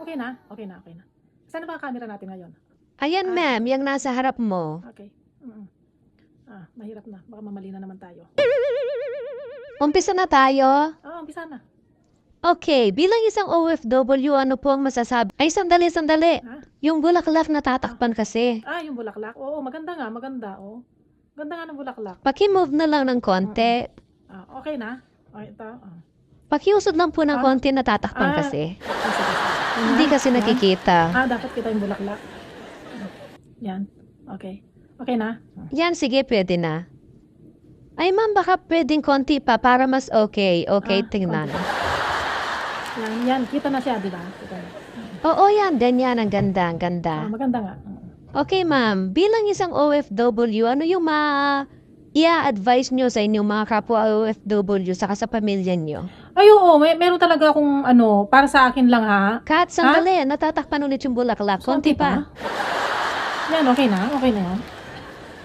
okay na? Okay na, okay na. Saan na ba ang camera natin ngayon? Ayan, ma'am, yung nasa harap mo. Okay. Mahirap na. Baka mamali na naman tayo. Umpisa na tayo. Umpisa na. Okay, bilang isang OFW, ano po ang masasabi? Ay, sandali. Ha? Yung bulaklak natatakpan kasi. Yung bulaklak. Oo, maganda nga, maganda. Oh. Ganda nga ng bulaklak. Paki-move na lang ng konti. Okay na? Okay, ito. Pakiusod lang po ng konti natatakpan kasi. Hindi kasi nakikita. Dapat kita yung bulaklak. Yan. Okay. Okay na? Yan, sige, pwede na. Ay, ma'am, baka pwedeng konti pa para mas okay. Okay, tingnan. Yan. Kita na siya, di ba? Kita na. Oo, yan. Ganyan. Ang ganda, ang ganda. Maganda nga. Okay, ma'am. Bilang isang OFW, ano yung i-advise nyo sa inyong mga kapwa OFW saka sa pamilya nyo? Ay, oo. Meron talaga akong para sa akin lang ha. Kat, sandali. Natatakpan ulit yung bulaklak. Konti pa. Yan, okay na. Okay na yan.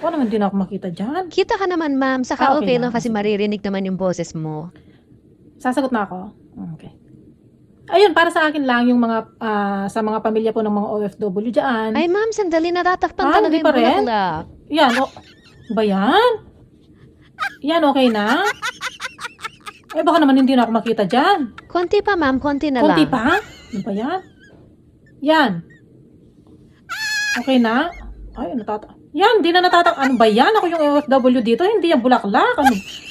Naman din ako makita dyan. Kita ka naman, ma'am. Saka okay lang na. kasi maririnig naman yung boses mo. Sasagot na ako? Okay. Ayun, para sa akin lang yung mga, sa mga pamilya po ng mga OFW dyan. Ay, ma'am, sandali. Natatakpan talaga hindi yung pa rin? bulaklak. Yan, ba yan? Yan, okay na? Baka naman hindi na ako makita dyan. Konti pa, ma'am. Konti na lang. Konti pa? Ano ba yan? Yan. Okay na? Ay, yan, di na natatak. Ano ba yan? Ako yung OFW dito, hindi yung bulaklak.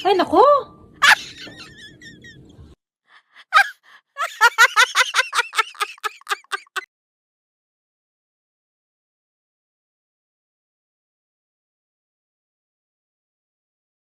Ay, nako.